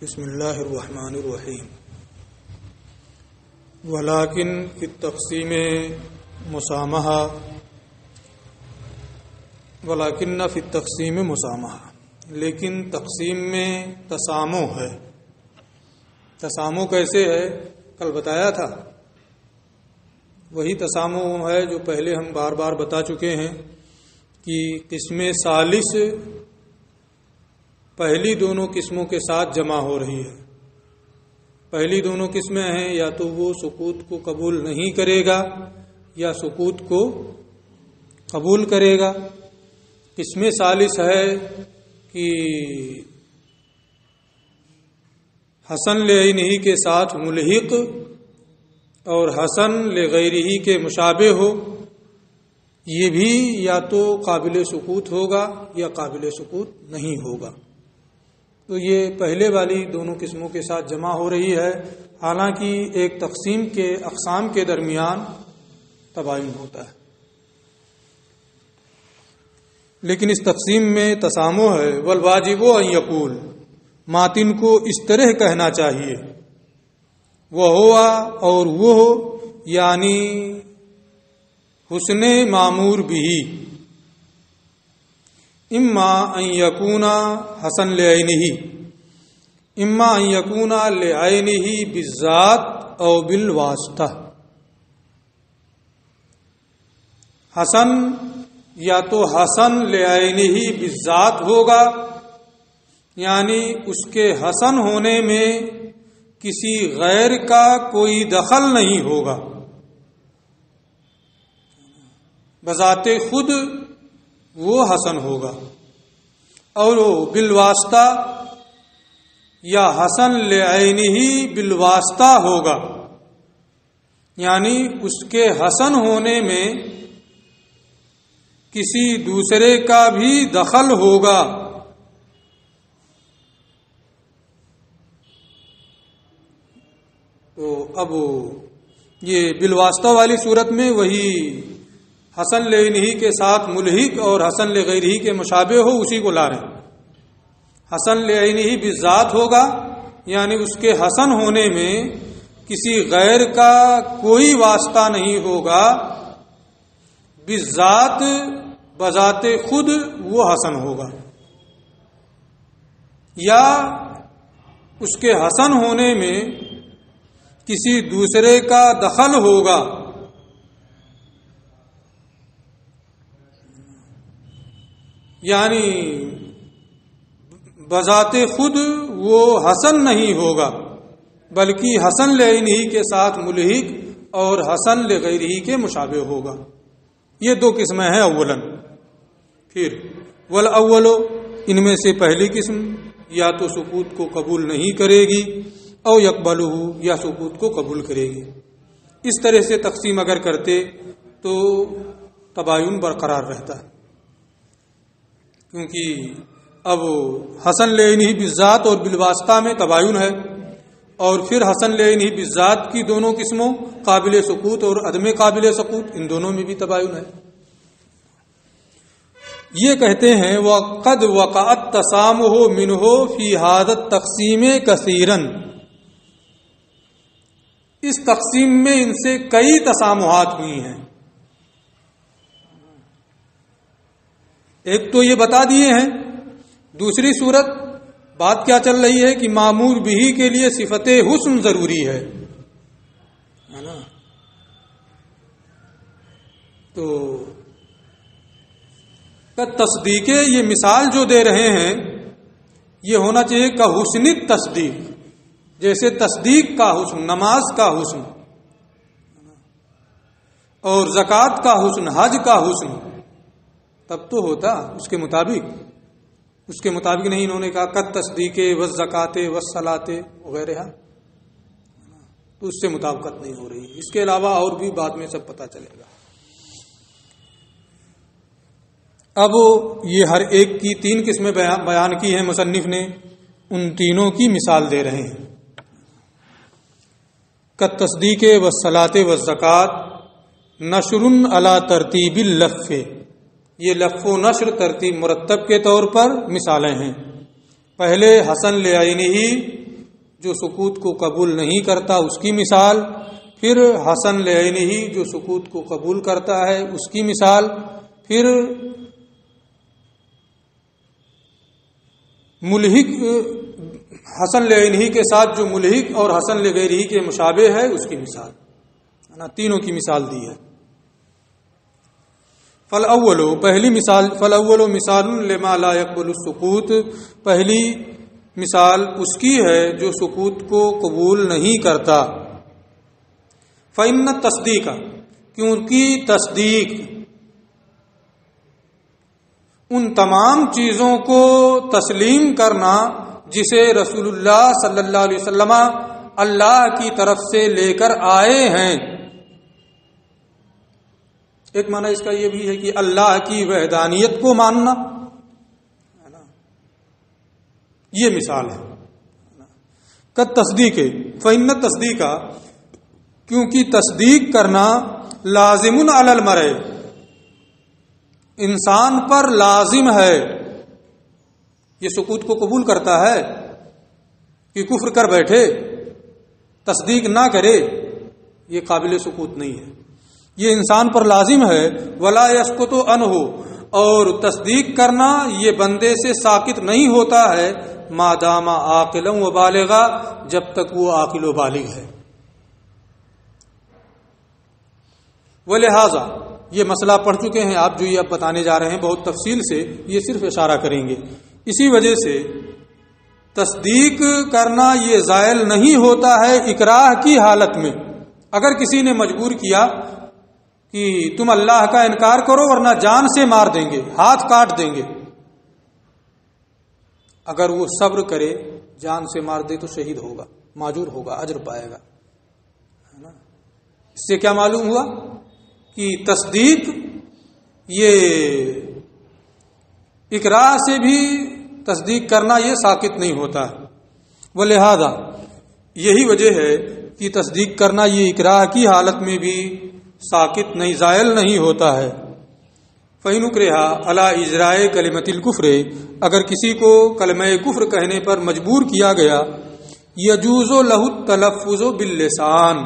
بسم اللہ الرحمن الرحیم ولیکن فی التقسیم مسامحہ ولیکن فی التقسیم مسامحہ لیکن تقسیم میں تسامح ہے۔ تسامح کیسے ہے؟ کل بتایا تھا، وہی تسامح ہے جو پہلے ہم بار بار بتا چکے ہیں کہ قسم ثالث پہلی دونوں قسموں کے ساتھ جمع ہو رہی ہے۔ پہلی دونوں قسمیں ہیں، یا تو وہ سکوت کو قبول نہیں کرے گا یا سکوت کو قبول کرے گا۔ قسم ثالث ہے کہ حسن لعینہ کے ساتھ ملحق اور حسن لغیرہ کے مشابہ ہو، یہ بھی یا تو قابل سکوت ہوگا یا قابل سکوت نہیں ہوگا۔ تو یہ پہلے والی دونوں قسموں کے ساتھ جمع ہو رہی ہے، حالانکہ ایک تقسیم کے اقسام کے درمیان تباین ہوتا ہے، لیکن اس تقسیم میں تسامح ہے۔ والواجب ان یقول، ماتن کو اس طرح کہنا چاہیے، وہ ہوا اور وہ یعنی حسن معمور بھی، اما ان یکون حسن لعینہ، اما ان یکون لعینہ بالذات او بالواسطہ۔ حسن یا تو حسن لعینہ بالذات ہوگا، یعنی اس کے حسن ہونے میں کسی غیر کا کوئی دخل نہیں ہوگا، بذات خود وہ حسن ہوگا، اور بالواسطہ یا حسن لعینہ بالواسطہ ہوگا، یعنی اس کے حسن ہونے میں کسی دوسرے کا بھی دخل ہوگا۔ تو اب یہ بالواسطہ والی صورت میں وہی حسن لعینہ کے ساتھ ملحق اور حسن لغیرہ کے مشابہ ہو، اسی کو لا رہے ہیں۔ حسن لعینہ بالذات ہوگا، یعنی اس کے حسن ہونے میں کسی غیر کا کوئی واسطہ نہیں ہوگا، بالذات بذات خود وہ حسن ہوگا، یا اس کے حسن ہونے میں کسی دوسرے کا دخل ہوگا، یعنی بذات خود وہ حسن نہیں ہوگا، بلکہ حسن لعینہ کے ساتھ ملحق اور حسن لغیرہ کے مشابہ ہوگا۔ یہ دو قسمیں ہیں اولاً۔ پھر والاول، ان میں سے پہلی قسم یا تو سکوت کو قبول نہیں کرے گی، او یقبلہ، یا سکوت کو قبول کرے گی۔ اس طرح سے تقسیم اگر کرتے تو تباین برقرار رہتا ہے، کیونکہ اب حسن لعینہ بالذات اور بالواسطہ میں تباین ہے، اور پھر حسن لعینہ بالذات کی دونوں قسموں قابل سکوت اور عدم قابل سکوت، ان دونوں میں بھی تباین ہے۔ یہ کہتے ہیں وَقَدْ وَقَعَتْ تَسَامُحُ مِنْهُ فِي هَذَا التَّقْسِيمِ كَثِيرًا، اس تقسیم میں ان سے کئی تسامحات ہوئی ہیں۔ ایک تو یہ بتا دیے ہیں، دوسری صورت بات کیا چل رہی ہے کہ معمور بھی کے لیے صفت حسن ضروری ہے نا؟ تو تصدیق یہ مثال جو دے رہے ہیں یہ ہونا چاہیے کہ حسن تصدیق، جیسے تصدیق کا حسن، نماز کا حسن اور زکوٰۃ کا حسن، حج کا حسن، تب تو ہوتا اس کے مطابق نہیں۔ انہوں نے کہا قد تصدیق والزکوٰۃ والصلاۃ وغیرہ، تو اس سے مطابقت نہیں ہو رہی۔ اس کے علاوہ اور بھی بعد میں سب پتہ چلے گا۔ اب یہ ہر ایک کی تین قسمیں بیان کی ہیں مصنف نے، ان تینوں کی مثال دے رہے ہیں۔ قد تصدیق والصلاۃ والزکوٰۃ نشر علی ترتیب اللف، یہ لف و نشر ترتیب مرتب کے طور پر مثالیں ہیں۔ پہلے حسن لعینہ جو سکوت کو قبول نہیں کرتا اس کی مثال، پھر حسن لعینہ جو سکوت کو قبول کرتا ہے اس کی مثال، پھر ملحق حسن لعینہ کے ساتھ جو ملحق اور حسن لغیرہ کے مشابہ ہے اس کی مثال، ہے نا، تینوں کی مثال دی ہے۔ فالاول پہلی مثال، فالاول مثال لما لا يقبل السکوت، پہلی مثال اس کی ہے جو سکوت کو قبول نہیں کرتا۔ فإن التصدیق، کیونکہ تصدیق ان تمام چیزوں کو تسلیم کرنا جسے رسول اللہ صلی اللہ علیہ وسلم اللہ کی طرف سے لے کر آئے ہیں۔ ایک معنی اس کا یہ بھی ہے کہ اللہ کی وحدانیت کو ماننا، یہ مثال ہے۔ قد تصدیق فإن التصدیق، کیونکہ تصدیق کرنا لازم علی المرء، انسان پر لازم ہے، یہ سکوت کو قبول کرتا ہے کہ کفر کر بیٹھے تصدیق نہ کرے، یہ قابل سکوت نہیں ہے، یہ انسان پر لازم ہے۔ ولا یسکت عنہ، اور تصدیق کرنا یہ بندے سے ساکت نہیں ہوتا ہے ما دام عاقلا و بالغا، جب تک وہ عاقل و بالغ ہے۔ ولہذا یہ مسئلہ پڑھ چکے ہیں آپ، جو یہ اب بتانے جا رہے ہیں بہت تفصیل سے، یہ صرف اشارہ کریں گے۔ اسی وجہ سے تصدیق کرنا یہ زائل نہیں ہوتا ہے اکراہ کی حالت میں۔ اگر کسی نے مجبور کیا کہ تم اللہ کا انکار کرو ورنہ جان سے مار دیں گے، ہاتھ کاٹ دیں گے، اگر وہ صبر کرے جان سے مار دے تو شہید ہوگا، ماجور ہوگا، اجر پائے گا، ہے نا۔ اس سے کیا معلوم ہوا کہ تصدیق یہ اقرار سے بھی تصدیق کرنا یہ ساکت نہیں ہوتا ہے۔ ولہذا یہی وجہ ہے کہ تصدیق کرنا یہ اقرار کی حالت میں بھی ساکت نہیں، زائل نہیں ہوتا ہے۔ فَإِنْ أُكْرِهَ عَلَى إِجْرَاءِ كَلِمَةِ الْكُفْرِ، اگر کسی کو کلمہ کفر کہنے پر مجبور کیا گیا، يَجُوزُ لَهُ التَّلَفُّظُ بِاللِّسَانِ،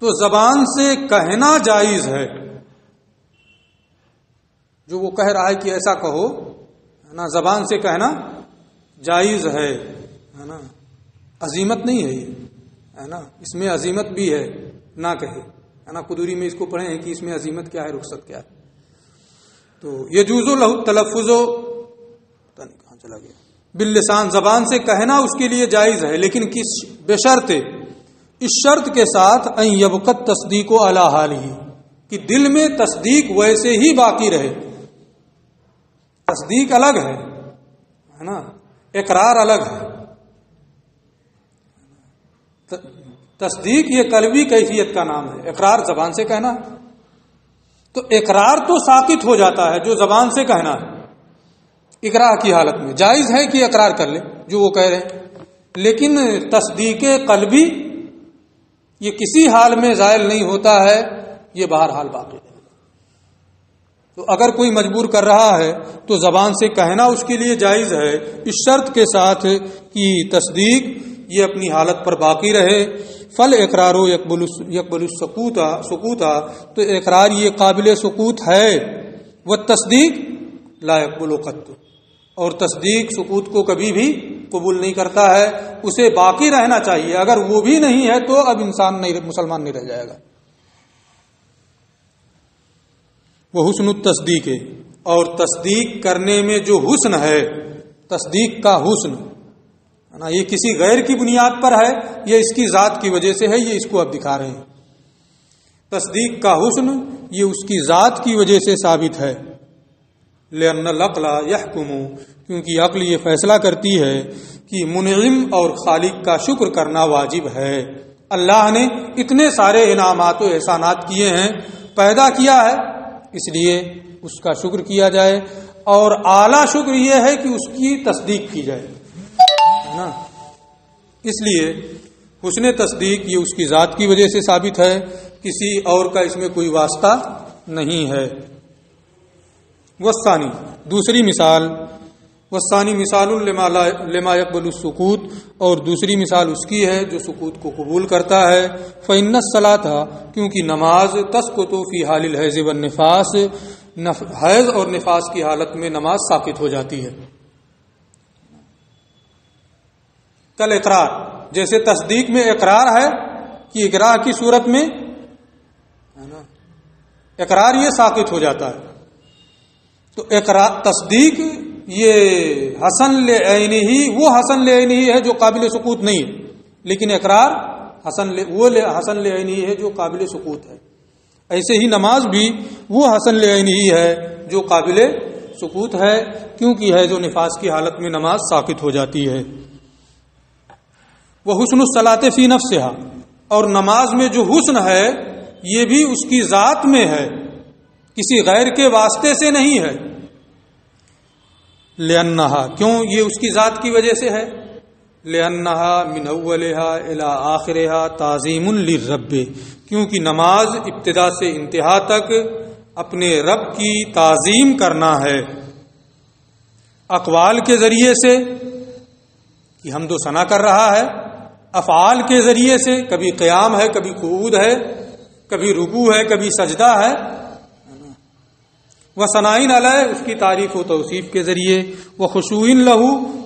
تو زبان سے کہنا جائز ہے، جو وہ کہہ رہا ہے کہ ایسا کہو، ہے نا، زبان سے کہنا جائز ہے نا، عزیمت نہیں ہے یہ، ہے نا، اس میں عزیمت بھی ہے، نہ کہے، ہے نا۔ قدوری میں اس کو پڑھیں کہ اس میں عزیمت کیا ہے، رخصت کیا ہے۔ تو یجوز لہ التلفظ، پتہ نہیں کہاں چلا گیا، باللسان، زبان سے کہنا اس کے لیے جائز ہے، لیکن کس بشرط، اس شرط کے ساتھ ان یبقت تصدیق علی حالہ، کہ دل میں تصدیق ویسے ہی باقی رہے۔ تصدیق الگ ہے نا، اقرار الگ ہے۔ تصدیق یہ قلبی کیفیت کا نام ہے، اقرار زبان سے کہنا، تو اقرار تو ساقط ہو جاتا ہے جو زبان سے کہنا ہے، اقرار کی حالت میں جائز ہے کہ اقرار کر لے جو وہ کہہ رہے ہیں، لیکن تصدیق قلبی یہ کسی حال میں زائل نہیں ہوتا ہے، یہ بہرحال باقی ہے۔ تو اگر کوئی مجبور کر رہا ہے تو زبان سے کہنا اس کے لیے جائز ہے، اس شرط کے ساتھ کہ تصدیق یہ اپنی حالت پر باقی رہے۔ فل اقرار یقبل سکوتا، تو اقرار یہ قابل سکوت ہے، وہ تصدیق لا یقبل قط، اور تصدیق سکوت کو کبھی بھی قبول نہیں کرتا ہے، اسے باقی رہنا چاہیے۔ اگر وہ بھی نہیں ہے تو اب انسان نہیں، مسلمان نہیں رہ جائے گا۔ وہ حسن التصدیق ہے، اور تصدیق کرنے میں جو حسن ہے، تصدیق کا حسن ہے نا، یہ کسی غیر کی بنیاد پر ہے، یہ اس کی ذات کی وجہ سے ہے، یہ اس کو اب دکھا رہے ہیں۔ تصدیق کا حسن یہ اس کی ذات کی وجہ سے ثابت ہے۔ لأن العقل يحكم، کیونکہ عقل یہ فیصلہ کرتی ہے کہ منعم اور خالق کا شکر کرنا واجب ہے۔ اللہ نے اتنے سارے انعامات و احسانات کیے ہیں، پیدا کیا ہے، اس لیے اس کا شکر کیا جائے، اور اعلیٰ شکر یہ ہے کہ اس کی تصدیق کی جائے، ہے نا۔ اس لیے حسن تصدیق یہ اس کی ذات کی وجہ سے ثابت ہے، کسی اور کا اس میں کوئی واسطہ نہیں ہے۔ والثانی، دوسری مثال، والثانی مثال لما يقبل السکوت، اور دوسری مثال اس کی ہے جو سکوت کو قبول کرتا ہے. فإن الصلاة، کیونکہ نماز تسقط فی حال الحیض والنفاس، حیض اور نفاس کی حالت میں نماز ساقط ہو جاتی ہے. کل اقرار، جیسے تصدیق میں اقرار ہے کہ اقرار کی صورت میں اقرار یہ ساقط ہو جاتا ہے. تو اقرار تصدیق یہ حسن لعینہ ہی، وہ حسن لعینہ ہی ہے جو قابل سقوط نہیں ہے، لیکن اقرار حسن لعینہ ہی ہے جو قابل سقوط ہے. ایسے ہی نماز بھی وہ حسن لعینہ ہی ہے جو قابل سقوط ہے، کیونکہ حیض و نفاس کی حالت میں نماز ساقط ہو جاتی ہے. وہ حسن الصلاۃ فی نفسہا، اور نماز میں جو حسن ہے یہ بھی اس کی ذات میں ہے، کسی غیر کے واسطے سے نہیں ہے. لأنہا، کیوں یہ اس کی ذات کی وجہ سے ہے؟ لأنہا من اولہا الی آخرہا تعظیم للرب، کیونکہ نماز ابتدا سے انتہا تک اپنے رب کی تعظیم کرنا ہے. اقوال کے ذریعے سے کہ حمد و ثنا کر رہا ہے، افعال کے ذریعے سے کبھی قیام ہے، کبھی قعود ہے، کبھی رکوع ہے، کبھی سجدہ ہے. وثناء علیہ، اس کی تعریف و توصیف کے ذریعے. وخشوع لہ،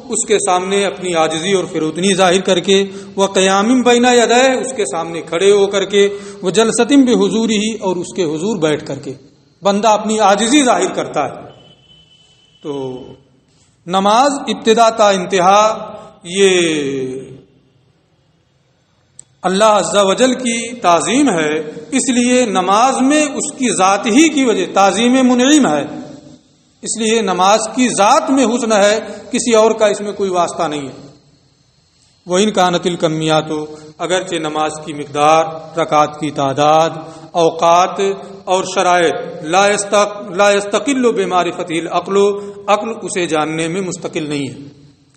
اس کے سامنے اپنی عاجزی اور فروتنی ظاہر کر کے. وقیام بین یدیہ، اس کے سامنے کھڑے ہو کر کے. وجلسۃ بحضورہ، اور اس کے حضور بیٹھ کر کے بندہ اپنی عاجزی ظاہر کرتا ہے. تو نماز ابتدا تا انتہا یہ اللہ عز و جل کی تعظیم ہے، اس لیے نماز میں اس کی ذات ہی کی وجہ تعظیم منعم ہے، اس لیے نماز کی ذات میں حسن ہے، کسی اور کا اس میں کوئی واسطہ نہیں ہے. وَإِنْ كَانَتِ الْكَمِّيَّاتُ، اگرچہ نماز کی مقدار، رکعات کی تعداد، اوقات اور شرائط لا يستقل بمعرفته العقل، عقل اسے جاننے میں مستقل نہیں ہے،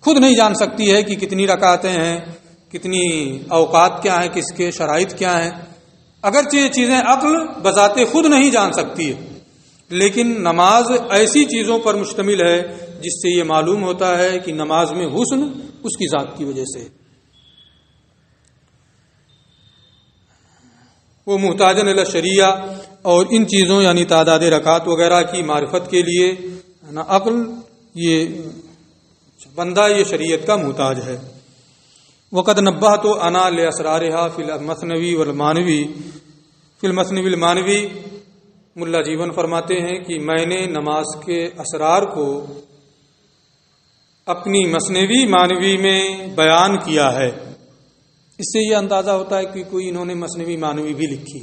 خود نہیں جان سکتی ہے کہ کتنی رکعتیں ہیں، کتنی اوقات کیا ہیں، کس کے شرائط کیا ہیں. اگرچہ یہ چیزیں عقل بذات خود نہیں جان سکتی ہے، لیکن نماز ایسی چیزوں پر مشتمل ہے جس سے یہ معلوم ہوتا ہے کہ نماز میں حسن اس کی ذات کی وجہ سے. وہ محتاجن الی الشریعہ، اور ان چیزوں یعنی تعداد رکعات وغیرہ کی معرفت کے لیے عقل، یہ بندہ یہ شریعت کا محتاج ہے. وقد نبہت انا لاسرارھا فی المثنوی والمانوی، فی المثنوی المانوی، ملا جیون فرماتے ہیں کہ میں نے نماز کے اسرار کو اپنی مثنوی مانوی میں بیان کیا ہے. اس سے یہ اندازہ ہوتا ہے کہ کوئی انہوں نے مثنوی مانوی بھی لکھی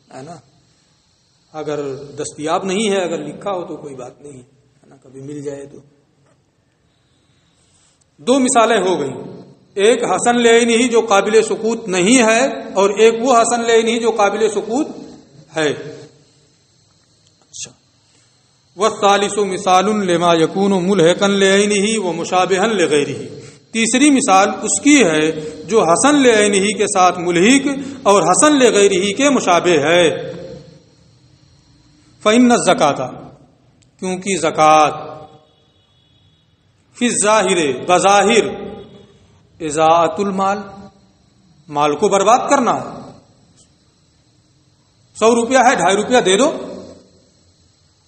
ہے نا. اگر دستیاب نہیں ہے، اگر لکھا ہو تو کوئی بات نہیں ہے نا، کبھی مل جائے تو. دو مثالیں ہو گئیں، ایک حسن لعینہ ہی جو قابل سقوط نہیں ہے، اور ایک وہ حسن لعینہ ہی جو قابل سقوط ہے. اچھا، والثالث مثال لما يكون ملحقا لعینہ ومشابہا لغیرہ، تیسری مثال اس کی ہے جو حسن لعینہ کے ساتھ ملحق اور حسن لغیرہ کے مشابہ ہے. فإن الزکاۃ، کیونکہ زکوٰۃ فی الظاہر، بظاہر، اضاعت المال، مال کو برباد کرنا ہے. 100 روپیہ ہے، 2.5 روپیہ دے دو،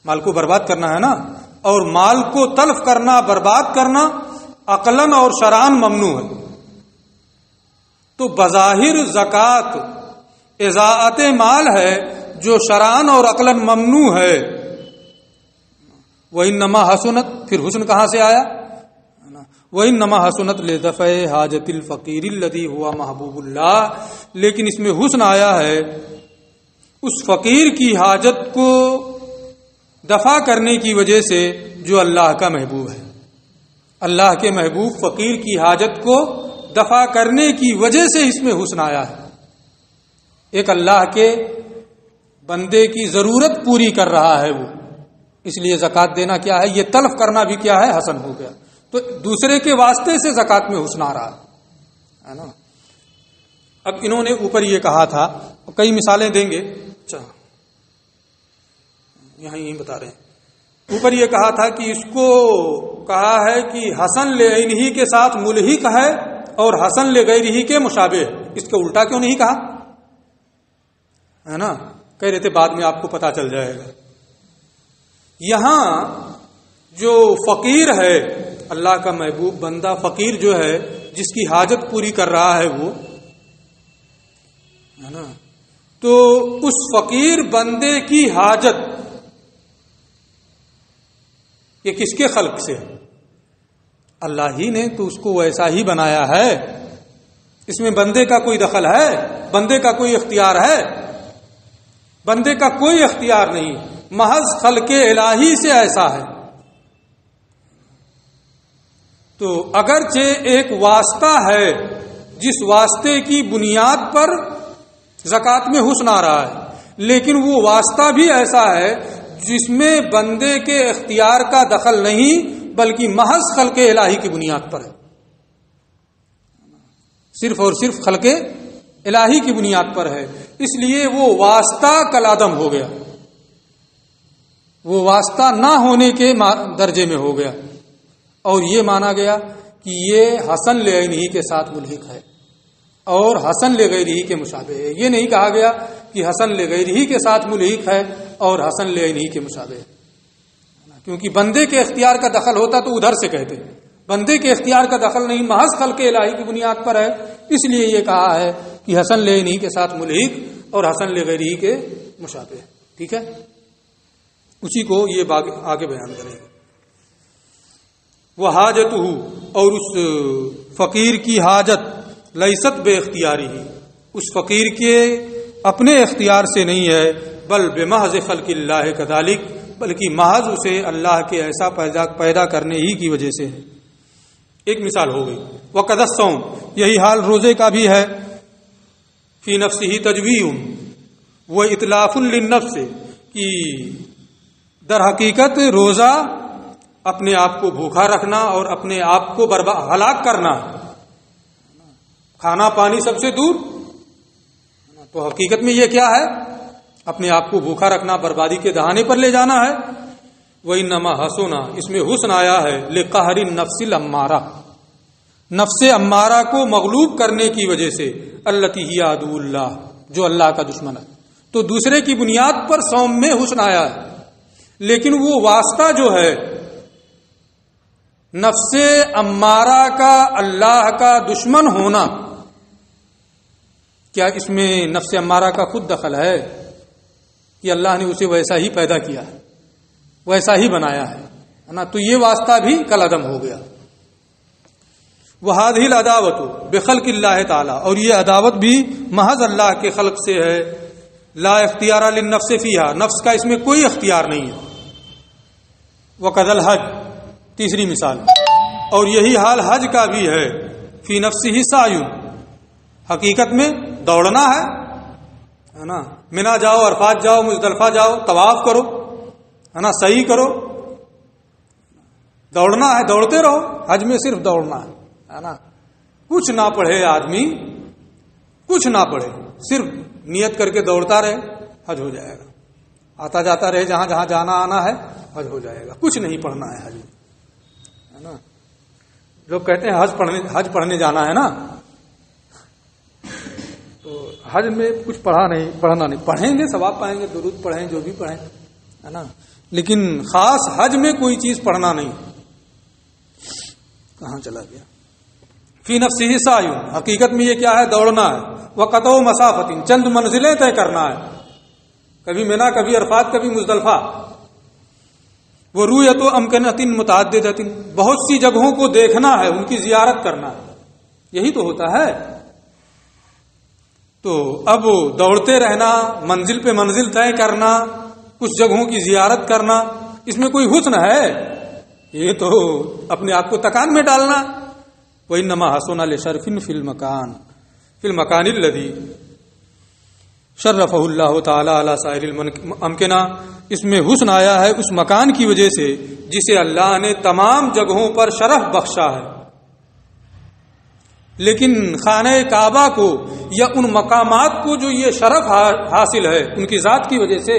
مال کو برباد کرنا ہے نا. اور مال کو تلف کرنا، برباد کرنا عقلاً اور شرعاً ممنوع ہے. تو بظاہر زکوٰۃ اضاعت مال ہے جو شرعاً اور عقلاً ممنوع ہے. وَإِنَّمَا حَسُنَتْ، پھر حسن کہاں سے آیا؟ وَإِنَّمَا حَسُنَتْ لِدَفْعِ حَاجَةِ الْفَقِيرِ الَّذِي هُوَ مَحْبُوبُ اللَّهِ، لیکن اس میں حسن آیا ہے اس فقیر کی حاجت کو دفع کرنے کی وجہ سے جو اللہ کا محبوب ہے. اللہ کے محبوب فقیر کی حاجت کو دفع کرنے کی وجہ سے اس میں حسن آیا ہے. ایک اللہ کے بندے کی ضرورت پوری کر رہا ہے وہ، اس لیے زکوٰۃ دینا کیا ہے، یہ تلف کرنا بھی کیا ہے، حسن ہو گیا. تو دوسرے کے واسطے سے زکوٰۃ میں حسن آ رہا ہے نا. اب انہوں نے اوپر یہ کہا تھا، کئی مثالیں دیں گے، اچھا یہاں بتا رہے ہیں. اوپر یہ کہا تھا کہ اس کو کہا ہے کہ حسن لعینہ کے ساتھ ملحق ہے اور حسن لغیرہ کے مشابہ ہے، اس کا الٹا کیوں نہیں کہا؟ ہے نا، کہہ رہے تھے بعد میں آپ کو پتا چل جائے گا۔ یہاں جو فقیر ہے، اللہ کا محبوب بندہ فقیر جو ہے، جس کی حاجت پوری کر رہا ہے وہ، ہے نا، تو اس فقیر بندے کی حاجت یہ کس کے خلق سے ہے؟ اللہ ہی نے تو اس کو ویسا ہی بنایا ہے، اس میں بندے کا کوئی دخل ہے؟ بندے کا کوئی اختیار ہے؟ بندے کا کوئی اختیار نہیں، محض خلق الہی سے ایسا ہے۔ تو اگرچہ ایک واسطہ ہے جس واسطے کی بنیاد پر زکوٰۃ میں حسن آ رہا ہے، لیکن وہ واسطہ بھی ایسا ہے جس میں بندے کے اختیار کا دخل نہیں، بلکہ محض خلق الہی کی بنیاد پر ہے، صرف اور صرف خلق الہی کی بنیاد پر ہے، اس لیے وہ واسطہ کالعدم ہو گیا، وہ واسطہ نہ ہونے کے درجے میں ہو گیا، اور یہ مانا گیا کہ یہ حسن لعینہ کے ساتھ ملحق ہے اور حسن لغیرہ کے مشابہ ہے۔ یہ نہیں کہا گیا کہ حسن لغیرہ کے ساتھ ملحق ہے اور حسن لعینہ کے مشابہ ہے، کیونکہ بندے کے اختیار کا دخل ہوتا تو ادھر سے کہتے، بندے کے اختیار کا دخل نہیں، محض خلق الہی کی بنیاد پر ہے، اس لیے یہ کہا ہے کہ حسن لعینہ کے ساتھ ملحق اور حسن لغیرہ کے مشابہ ہے۔ ٹھیک ہے، اسی کو یہ آگے بیان کریں گے۔ وہ حاجتہ، اور اس فقیر کی حاجت لیست بے اختیاری ہی، اس فقیر کے اپنے اختیار سے نہیں ہے، بل بمحض خلق اللہ کذالک، بلکہ محض اسے اللہ کے ایسا پیدا کرنے ہی کی وجہ سے ہے۔ ایک مثال ہو گئی۔ وقد الصوم، یہی حال روزے کا بھی ہے، فی نفسہ تجویع و اتلاف للنفس، کہ در حقیقت روزہ اپنے آپ کو بھوکا رکھنا اور اپنے آپ کو ہلاک کرنا، کھانا پانی سب سے دور، تو حقیقت میں یہ کیا ہے؟ اپنے آپ کو بھوکا رکھنا، بربادی کے دہانے پر لے جانا ہے۔ وَإِنَّمَا حَسُنَا، اس میں حسن آیا ہے لِقَهْرِ النَّفْسِ الْأَمَّارَةِ، نفس امارہ کو مغلوب کرنے کی وجہ سے، الَّتِي هِيَ عَدُوُّ اللَّهِ، جو اللہ کا دشمن ہے۔ تو دوسرے کی بنیاد پر صوم میں حسن آیا ہے، لیکن وہ واسطہ جو ہے نفس امارہ کا اللہ کا دشمن ہونا، کیا اس میں نفس امارہ کا خود دخل ہے کہ اللہ نے اسے ویسا ہی پیدا کیا ہے، ویسا ہی بنایا ہے نا؟ تو یہ واسطہ بھی کالعدم ہو گیا۔ وَهَذِهِ الْعَدَاوَةُ بِخَلْقِ اللَّهِ تعالی، اور یہ عداوت بھی محض اللہ کے خلق سے ہے، لا اختیار للنفس فیہا، نفس کا اس میں کوئی اختیار نہیں ہے۔ وَقَذَا الْحَجُّ، تیسری مثال، اور یہی حال حج کا بھی ہے، فی نفسہ سعی، حقیقت میں دوڑنا ہے نا، منا جاؤ، عرفات جاؤ، مزدلفہ جاؤ، طواف کرو، ہے نا، سعی کرو، دوڑنا ہے، دوڑتے رہو، حج میں صرف دوڑنا ہے نا، کچھ نہ پڑھے آدمی، کچھ نہ پڑھے، صرف نیت کر کے دوڑتا رہے، حج ہو جائے گا، آتا جاتا رہے، جہاں جہاں جانا آنا ہے حج ہو جائے گا، کچھ نہیں پڑھنا ہے حج میں، ہے نا۔ لوگ کہتے ہیں حج پڑھنے جانا ہے نا، تو حج میں کچھ پڑھنا نہیں، پڑھیں گے ثواب پائیں گے، درود پڑھیں، جو بھی پڑھیں، ہے نا، لیکن خاص حج میں کوئی چیز پڑھنا نہیں۔ کہاں چلا گیا؟ فی نفسہ سعی، حقیقت میں یہ کیا ہے؟ دوڑنا ہے۔ وقطع مسافت، چند منزلیں طے کرنا ہے، کبھی منا، کبھی عرفات، کبھی مزدلفہ۔ وہ رؤیت امکنۃ متعددۃ، بہت سی جگہوں کو دیکھنا ہے، ان کی زیارت کرنا ہے، یہی تو ہوتا ہے۔ تو اب دوڑتے رہنا، منزل پہ منزل طے کرنا، کچھ جگہوں کی زیارت کرنا، اس میں کوئی حسن ہے؟ یہ تو اپنے آپ کو تکان میں ڈالنا۔ وَإِنَّمَا حَسُنَ لِشَرْفٍ فِي الْمَكَانِ الَّذِي شَرَّفَهُ اللَّهُ تَعَالَى عَلَى سَائِرِ الْأَمْكِنَةِ، اس میں حسن آیا ہے اس مکان کی وجہ سے جسے اللہ نے تمام جگہوں پر شرف بخشا ہے، لیکن خانہ کعبہ کو یا ان مقامات کو جو یہ شرف حاصل ہے ان کی ذات کی وجہ سے،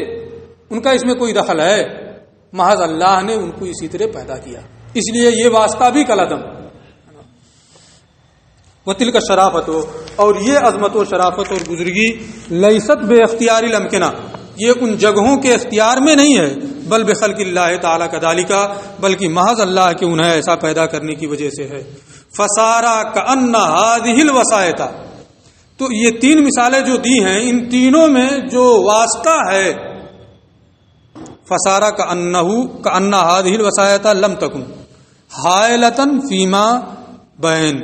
ان کا اس میں کوئی دخل ہے؟ محض اللہ نے ان کو اسی طرح پیدا کیا، اس لیے یہ واسطہ بھی کلعدم. وَتِلْكَ الشَّرَافَةُ، اور یہ عظمت و شرافت اور بزرگی لیست بے اختیاری الامکنہ، یہ ان جگہوں کے اختیار میں نہیں ہے، بل بخلق اللہ تعالیٰ کذالک، بلکہ محض اللہ کے انہیں ایسا پیدا کرنے کی وجہ سے ہے. فَصَارَ كَأَنَّ هَذِهِ الْوَسَائِطَ، تو یہ تین مثالیں جو دی ہیں ان تینوں میں جو واسطہ ہے، فَصَارَ كَأَنَّ هَذِهِ الْوَسَائِطَ لَمْ تَكُنْ حَائِلَةً فِيمَا بَيْنَ،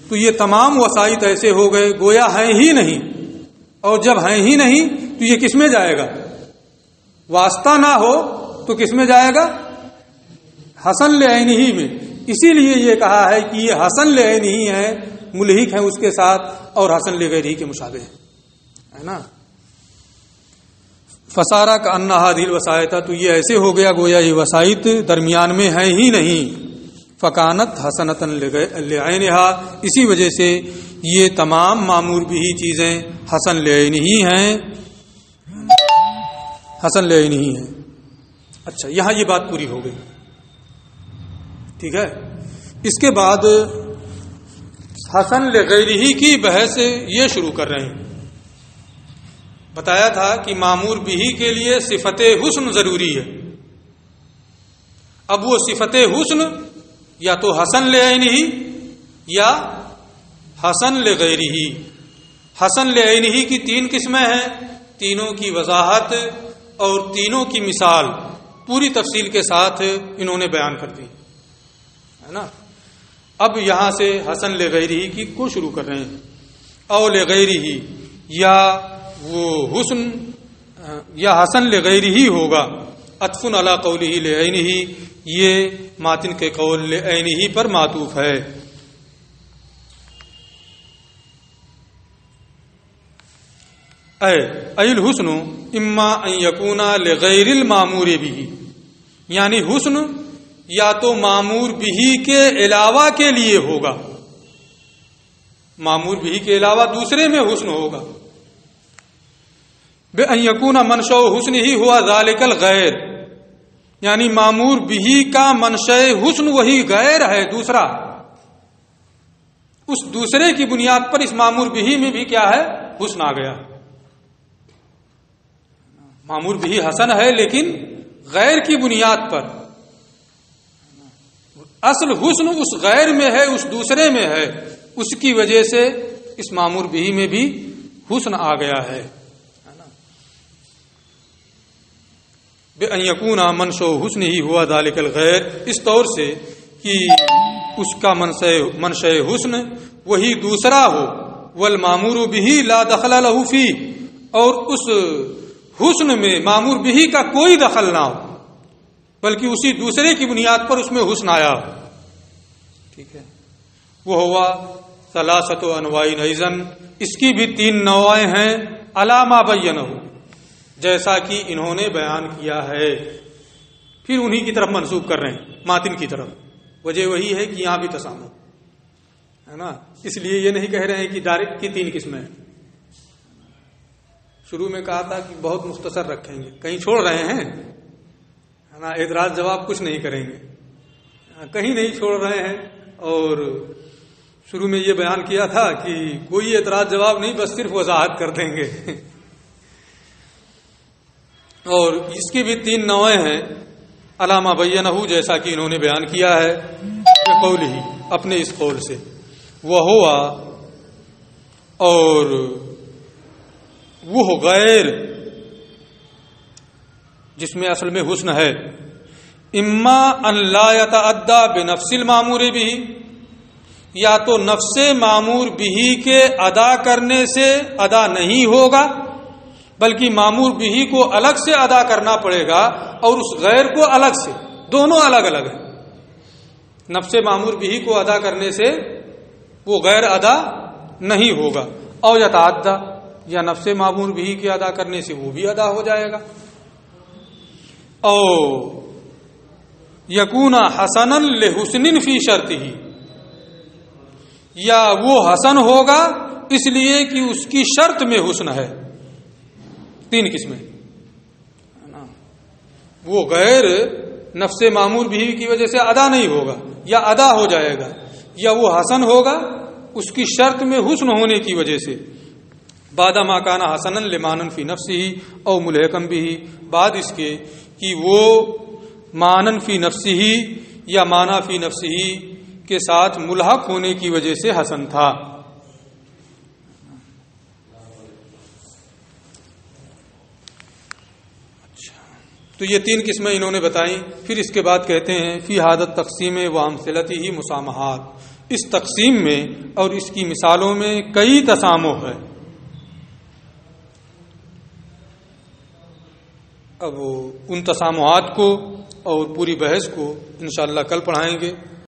تو یہ تمام وسائط ایسے ہو گئے گویا ہیں ہی نہیں، اور جب ہیں ہی نہیں تو یہ کس میں جائے گا؟ واسطہ نہ ہو تو کس میں جائے گا؟ حسن لعینہ میں. اسی لیے یہ کہا ہے کہ یہ حسن لعینہ ہے، ملحق ہے اس کے ساتھ، اور حسن لغیرہ کے مشابہ ہے نا. فسارا کا انہا هذه الوسائط، تو یہ ایسے ہو گیا گویا یہ وسائط درمیان میں ہیں ہی نہیں. فکانت حسنۃ لعینہا، اسی وجہ سے یہ تمام معمور بھی چیزیں حسن لعینہ ہیں، حسن لعینہ ہیں. اچھا، یہاں یہ بات پوری ہو گئی. ٹھیک ہے، اس کے بعد حسن لغیرہ کی بحث یہ شروع کر رہے ہیں. بتایا تھا کہ معمور بھی کے لیے صفت حسن ضروری ہے. اب وہ صفت حسن یا تو حسن لعینہ یا حسن لغیرہ. حسن لعینہ کی تین قسمیں ہیں، تینوں کی وضاحت اور تینوں کی مثال پوری تفصیل کے ساتھ انہوں نے بیان کر دی ہے نا. اب یہاں سے حسن لغیرہ کی کو شروع کر رہے ہیں. او لغیرہ، یا وہ حسن یا حسن لغیرہ ہوگا، عطف علی قولہ لعینہ، یہ ماتن کے قول لعینہ پر معطوف ہے. اے الحسن اما ان یکون لغیر المامور به، یعنی حسن یا تو معمور بھی کے علاوہ کے لیے ہوگا، معمور بھی کے علاوہ دوسرے میں حسن ہوگا. بے ان یکون منشأ حسن ہی ہوا ذالک الغیر، یعنی معمور بھی کا منشأ حسن وہی غیر ہے دوسرا، اس دوسرے کی بنیاد پر اس معمور بھی میں بھی کیا ہے؟ حسن آ گیا. معمور بھی حسن ہے لیکن غیر کی بنیاد پر، اصل حسن اس غیر میں ہے، اس دوسرے میں ہے، اس کی وجہ سے اس معمور بھی میں بھی حسن آ گیا ہے. بے ان یکون منشأ حسن ہی ہوا ذالک الغیر، اس طور سے کہ اس کا منشأ حسن وہی دوسرا ہو، والمامور به لا دخل له فيه، اور اس حسن میں معمور بھی کا کوئی دخل نہ ہو، بلکہ اسی دوسرے کی بنیاد پر اس میں حسن آیا. ٹھیک ہے، وہ ہوا ثلاثۃ انواع ایضا، اس کی بھی تین نوعیں ہیں، علی ما بینہ، جیسا کہ انہوں نے بیان کیا ہے. پھر انہی کی طرف منسوب کر رہے ہیں، ماتن کی طرف. وجہ وہی ہے کہ یہاں بھی تسامح ہے نا، اس لیے یہ نہیں کہہ رہے ہیں کہ ڈائریکٹ کی تین قسمیں ہیں. شروع میں کہا تھا کہ بہت مختصر رکھیں گے، کہیں چھوڑ رہے ہیں ہے نا، اعتراض جواب کچھ نہیں کریں گے، کہیں نہیں چھوڑ رہے ہیں. اور شروع میں یہ بیان کیا تھا کہ کوئی اعتراض جواب نہیں، بس صرف وضاحت کر دیں گے. اور اس کی بھی تین نوعیں ہیں، علامہ بینہ، جیسا کہ انہوں نے بیان کیا ہے، قول ہی اپنے اس قول سے، وہ ہوا، اور وہ غیر جس میں اصل میں حسن ہے، اما ان لا یتعدی بنفس المامور به، یا تو نفس معمور به کے ادا کرنے سے ادا نہیں ہوگا، بلکہ معمور به کو الگ سے ادا کرنا پڑے گا، اور اس غیر کو الگ سے، دونوں الگ الگ ہیں. نفس معمور به کو ادا کرنے سے وہ غیر ادا نہیں ہوگا، او یتعدی، یا نفس معمور بھی کے ادا کرنے سے وہ بھی ادا ہو جائے گا. او یکون حسنا لحسن فی شرطہ، یا وہ حسن ہوگا اس لیے کہ اس کی شرط میں حسن ہے. تین قسمیں، وہ غیر نفس معمور بھی کی وجہ سے ادا نہیں ہوگا، یا ادا ہو جائے گا، یا وہ حسن ہوگا اس کی شرط میں حسن ہونے کی وجہ سے، بعد ما کان حسنا لمانن فی نفسہ او ملحقا بھی، بعد اس کے کہ وہ مانن فی نفسہ یا مانا فی نفسہ کے ساتھ ملحق ہونے کی وجہ سے حسن تھا۔ تو یہ تین قسمیں انہوں نے بتائیں۔ پھر اس کے بعد کہتے ہیں فی حادت تقسیم و امثلتہ مسامحات، اس تقسیم میں اور اس کی مثالوں میں کئی تسامح ہے۔ اب ان تسامحات کو اور پوری بحث کو انشاءاللہ کل پڑھائیں گے۔